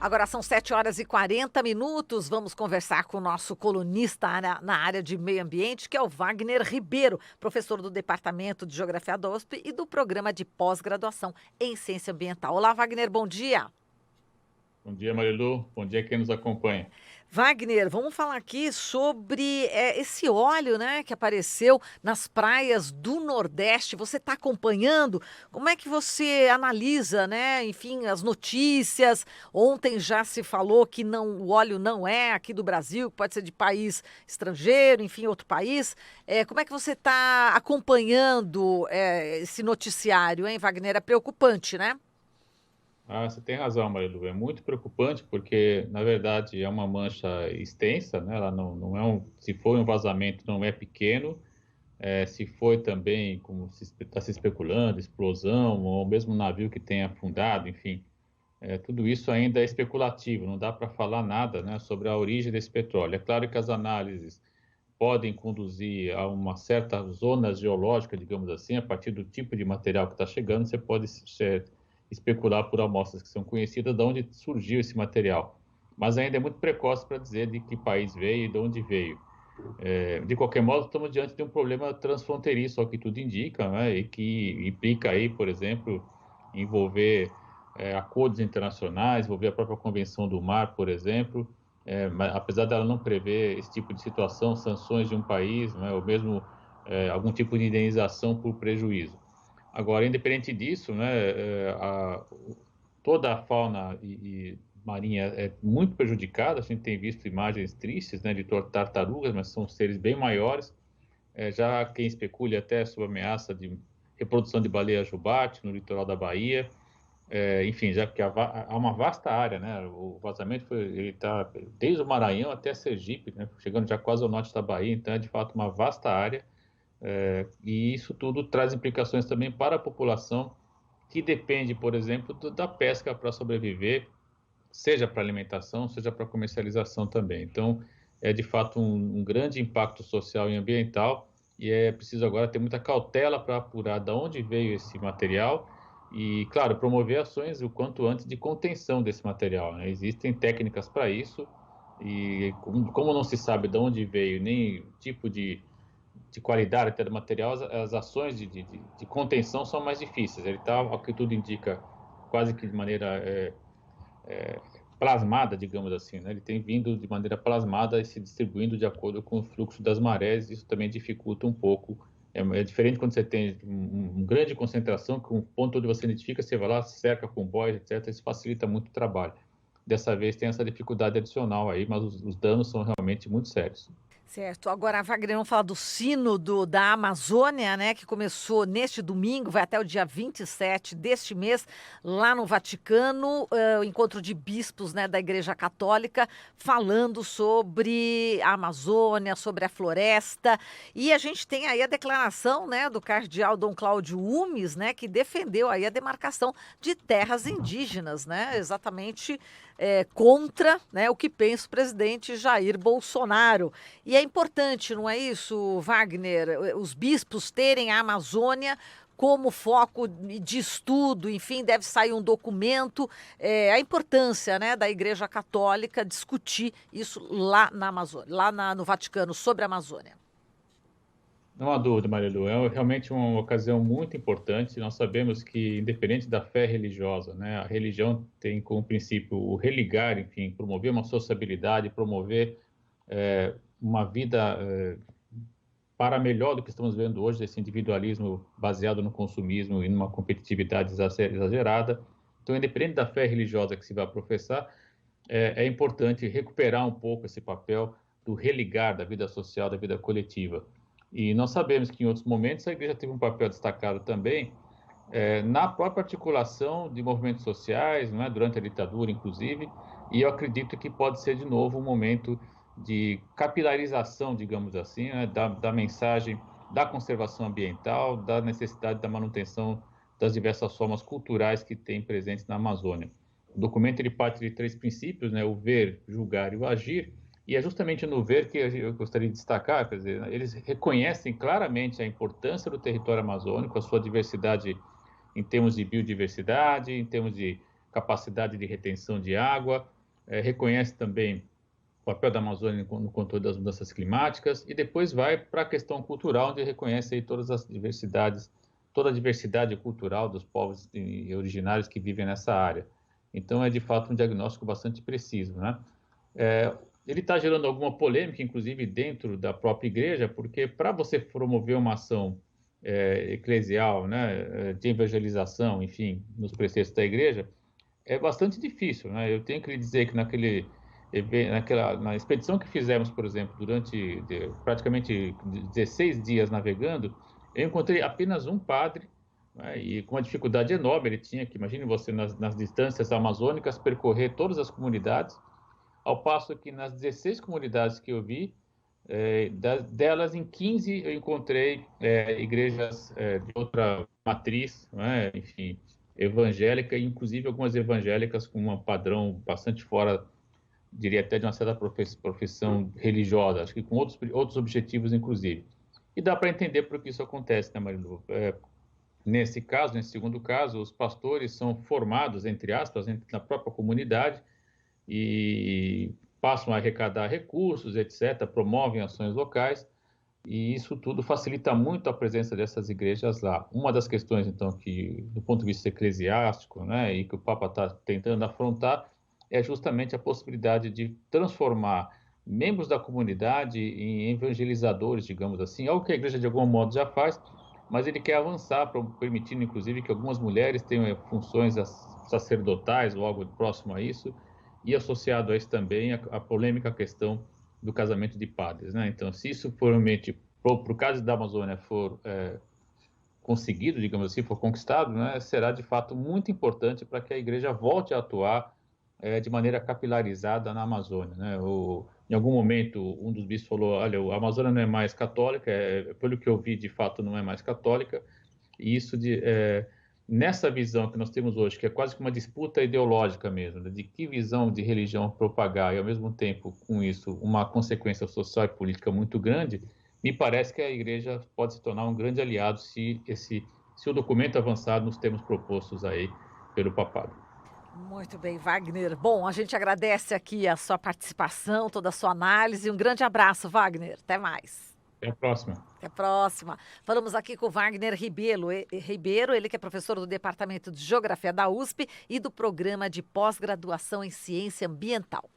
Agora são 7h40. Vamos conversar com o nosso colunista na área de meio ambiente, que é o Wagner Ribeiro, professor do Departamento de Geografia da USP e do Programa de Pós-Graduação em Ciência Ambiental. Olá, Wagner, bom dia. Bom dia, Marilu. Bom dia quem nos acompanha. Wagner, vamos falar aqui sobre esse óleo, né, que apareceu nas praias do Nordeste. Você está acompanhando? Como é que você analisa, né? Enfim, as notícias. Ontem já se falou que o óleo não é aqui do Brasil, pode ser de país estrangeiro, enfim, outro país. Como é que você está acompanhando esse noticiário, hein, Wagner? É preocupante, né? Você tem razão, Marilu. É muito preocupante porque, na verdade, é uma mancha extensa, né? Ela não é se foi um vazamento, não é pequeno. Se foi também, como está se especulando, explosão, ou mesmo um navio que tenha afundado, enfim, tudo isso ainda é especulativo. Não dá para falar nada, né, sobre a origem desse petróleo. É claro que as análises podem conduzir a uma certa zona geológica, digamos assim, a partir do tipo de material que está chegando, você pode especular por amostras que são conhecidas de onde surgiu esse material. Mas ainda é muito precoce para dizer de que país veio e de onde veio. De qualquer modo, estamos diante de um problema transfronteiriço, ao que tudo indica, né, e que implica aí, por exemplo, envolver acordos internacionais, envolver a própria Convenção do Mar, por exemplo, mas, apesar dela não prever esse tipo de situação, sanções de um país, né, ou mesmo algum tipo de indenização por prejuízo. Agora, independente disso, né, toda a fauna marinha é muito prejudicada. A gente tem visto imagens tristes, né, de tartarugas, mas são seres bem maiores. Já quem especula até sobre ameaça de reprodução de baleia jubarte no litoral da Bahia. Enfim, já que há uma vasta área, né? O vazamento ele está desde o Maranhão até Sergipe, né? Chegando já quase ao norte da Bahia, então é de fato uma vasta área. E isso tudo traz implicações também para a população que depende, por exemplo, da pesca para sobreviver, seja para alimentação, seja para comercialização também. Então, é de fato um grande impacto social e ambiental, e é preciso agora ter muita cautela para apurar de onde veio esse material e, claro, promover ações o quanto antes de contenção desse material, né? Existem técnicas para isso, e como não se sabe de onde veio nem o tipo de qualidade até do material, as ações de contenção são mais difíceis. Ele está, ao que tudo indica, quase que de maneira plasmada, digamos assim, né? Ele tem vindo de maneira plasmada e se distribuindo de acordo com o fluxo das marés. Isso também dificulta um pouco. É diferente quando você tem uma grande concentração, que um ponto onde você identifica, você vai lá, cerca com bois, etc. Isso facilita muito o trabalho. Dessa vez tem essa dificuldade adicional aí, mas os danos são realmente muito sérios. Certo. Agora, Wagner, vamos falar do Sínodo da Amazônia, né, que começou neste domingo, vai até o dia 27 deste mês, lá no Vaticano, o encontro de bispos, né, da Igreja Católica, falando sobre a Amazônia, sobre a floresta. E a gente tem aí a declaração, né, do cardeal Dom Cláudio Umes, né, que defendeu aí a demarcação de terras indígenas, né, exatamente contra, né, o que pensa o presidente Jair Bolsonaro. E é importante, não é isso, Wagner? Os bispos terem a Amazônia como foco de estudo, enfim, deve sair um documento, a importância, né, da Igreja Católica discutir isso lá na Amazônia, no Vaticano, sobre a Amazônia. Não há dúvida, Marilu, é realmente uma ocasião muito importante. Nós sabemos que, independente da fé religiosa, né, a religião tem como princípio o religar, enfim, promover uma sociabilidade, promover uma vida para melhor do que estamos vendo hoje, esse individualismo baseado no consumismo e numa competitividade exagerada. Então, independente da fé religiosa que se vai professar, é importante recuperar um pouco esse papel do religar da vida social, da vida coletiva. E nós sabemos que em outros momentos a igreja teve um papel destacado também na própria articulação de movimentos sociais, não é? Durante a ditadura, inclusive, e eu acredito que pode ser de novo um momento de capilarização, digamos assim, né? Da mensagem da conservação ambiental, da necessidade da manutenção das diversas formas culturais que tem presentes na Amazônia. O documento ele parte de três princípios, né? O ver, julgar e o agir, e é justamente no ver que eu gostaria de destacar, quer dizer, eles reconhecem claramente a importância do território amazônico, a sua diversidade em termos de biodiversidade, em termos de capacidade de retenção de água, reconhece também o papel da Amazônia no controle das mudanças climáticas, e depois vai para a questão cultural, onde reconhece aí todas as diversidades, toda a diversidade cultural dos povos originários que vivem nessa área. Então, é de fato um diagnóstico bastante preciso, né? Ele está gerando alguma polêmica, inclusive dentro da própria igreja, porque para você promover uma ação eclesial, né, de evangelização, enfim, nos preceitos da igreja, é bastante difícil, né? Eu tenho que lhe dizer que na expedição que fizemos, por exemplo, durante praticamente 16 dias navegando, eu encontrei apenas um padre, né, e com uma dificuldade enorme. Ele tinha que, imagine você, nas distâncias amazônicas, percorrer todas as comunidades, ao passo que nas 16 comunidades que eu vi, delas em 15 eu encontrei igrejas de outra matriz, né, enfim, evangélica, inclusive algumas evangélicas com um padrão bastante fora, diria até de uma certa profissão religiosa, acho que com outros objetivos, inclusive. E dá para entender por que isso acontece, né, Marilu? Nesse caso, nesse segundo caso, os pastores são formados, entre aspas, na própria comunidade e passam a arrecadar recursos, etc., promovem ações locais, e isso tudo facilita muito a presença dessas igrejas lá. Uma das questões, então, que, do ponto de vista eclesiástico, né, e que o Papa está tentando afrontar, é justamente a possibilidade de transformar membros da comunidade em evangelizadores, digamos assim, algo que a igreja de algum modo já faz, mas ele quer avançar, permitindo inclusive que algumas mulheres tenham funções sacerdotais ou algo próximo a isso, e associado a isso também a polêmica questão do casamento de padres, né? Então, se isso for realmente, para o caso da Amazônia, for conseguido, digamos assim, for conquistado, né, será de fato muito importante para que a igreja volte a atuar de maneira capilarizada na Amazônia, né? Em algum momento, um dos bispos falou: olha, a Amazônia não é mais católica, pelo que eu vi, de fato, não é mais católica, e isso nessa visão que nós temos hoje, que é quase que uma disputa ideológica mesmo, né, de que visão de religião propagar, e ao mesmo tempo, com isso, uma consequência social e política muito grande, me parece que a igreja pode se tornar um grande aliado se o documento avançar nos termos propostos aí pelo papado. Muito bem, Wagner. Bom, a gente agradece aqui a sua participação, toda a sua análise. Um grande abraço, Wagner. Até mais. Até a próxima. Até a próxima. Falamos aqui com o Wagner Ribeiro, ele que é professor do Departamento de Geografia da USP e do Programa de Pós-Graduação em Ciência Ambiental.